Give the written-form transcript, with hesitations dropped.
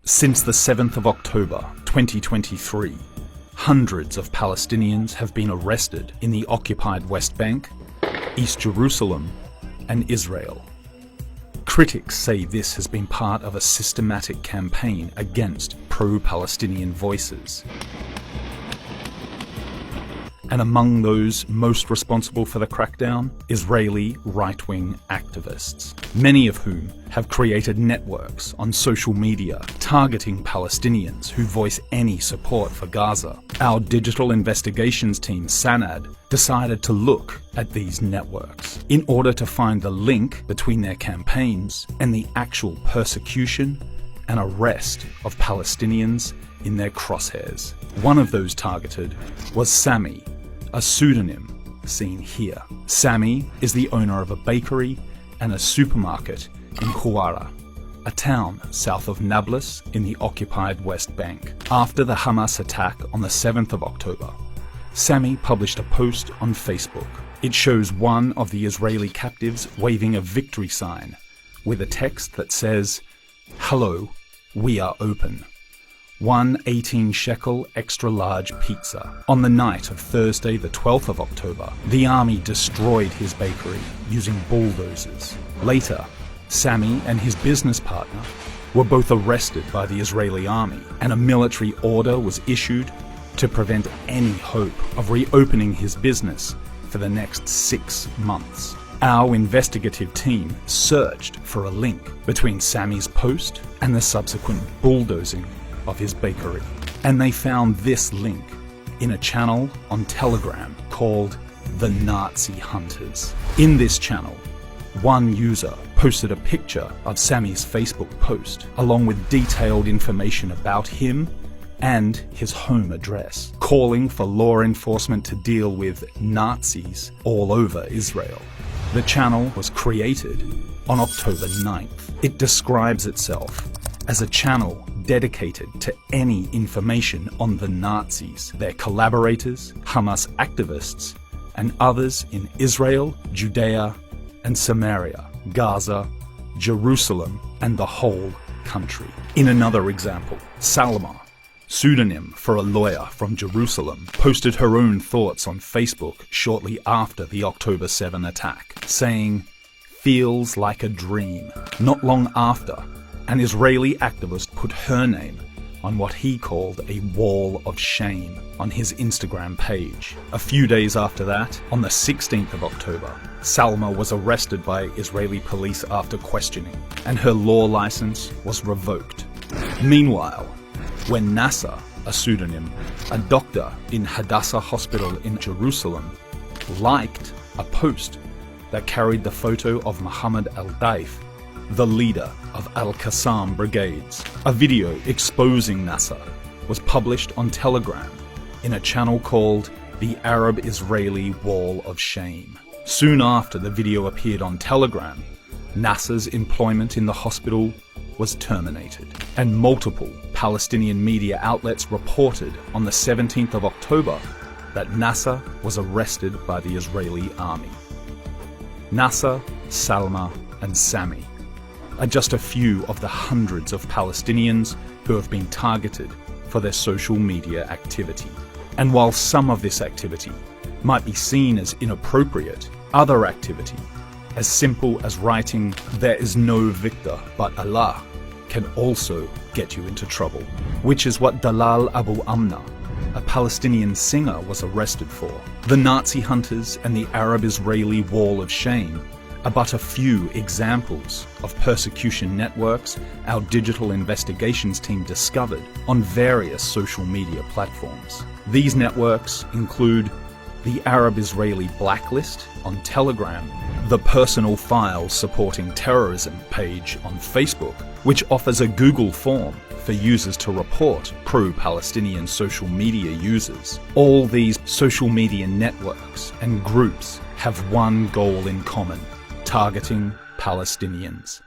Since the 7th of October 2023, hundreds of Palestinians have been arrested in the occupied West Bank, East Jerusalem, and Israel. Critics say this has been part of a systematic campaign against pro-Palestinian voices. And among those most responsible for the crackdown, Israeli right-wing activists, many of whom have created networks on social media targeting Palestinians who voice any support for Gaza. Our digital investigations team, Sanad, decided to look at these networks in order to find the link between their campaigns and the actual persecution and arrest of Palestinians in their crosshairs. One of those targeted was Sami, a pseudonym seen here. Sami is the owner of a bakery and a supermarket in Huwara, a town south of Nablus in the occupied West Bank. After the Hamas attack on the 7th of October, Sami published a post on Facebook. It shows one of the Israeli captives waving a victory sign with a text that says, "Hello, we are open. 1 shekel extra large pizza." On the night of Thursday the 12th of October, the army destroyed his bakery using bulldozers. Later, Sami and his business partner were both arrested by the Israeli army, and a military order was issued to prevent any hope of reopening his business for the next 6 months. Our investigative team searched for a link between Sami's post and the subsequent bulldozing of his bakery, and they found this link in a channel on Telegram called The Nazi Hunters. In this channel, one user posted a picture of Sami's Facebook post along with detailed information about him and his home address, calling for law enforcement to deal with Nazis all over Israel. The channel was created on October 9th. It describes itself as a channel dedicated to any information on the Nazis, their collaborators, Hamas activists, and others in Israel, Judea, and Samaria, Gaza, Jerusalem, and the whole country. In another example, Salma, pseudonym for a lawyer from Jerusalem, posted her own thoughts on Facebook shortly after the October 7 attack, saying, "Feels like a dream." Not long after, an Israeli activist put her name on what he called a wall of shame on his Instagram page. A few days after that, on the 16th of October, Salma was arrested by Israeli police after questioning, and her law license was revoked. Meanwhile, when Nasser, a pseudonym, a doctor in Hadassah Hospital in Jerusalem, liked a post that carried the photo of Mohammed al-Daif, the leader of Al-Qassam brigades. A video exposing Nasser was published on Telegram in a channel called the Arab-Israeli Wall of Shame. Soon after the video appeared on Telegram, Nasser's employment in the hospital was terminated, and multiple Palestinian media outlets reported on the 17th of October that Nasser was arrested by the Israeli army. Nasser, Salma, and Sami are just a few of the hundreds of Palestinians who have been targeted for their social media activity. And while some of this activity might be seen as inappropriate, other activity, as simple as writing "There is no victor but Allah," can also get you into trouble, which is what Dalal Abu Amna, a Palestinian singer, was arrested for. The Nazi Hunters and the Arab-Israeli Wall of Shame are but a few examples of persecution networks our digital investigations team discovered on various social media platforms. These networks include the Arab-Israeli Blacklist on Telegram, the Personal Files Supporting Terrorism page on Facebook, which offers a Google form for users to report pro-Palestinian social media users. All these social media networks and groups have one goal in common: targeting Palestinians.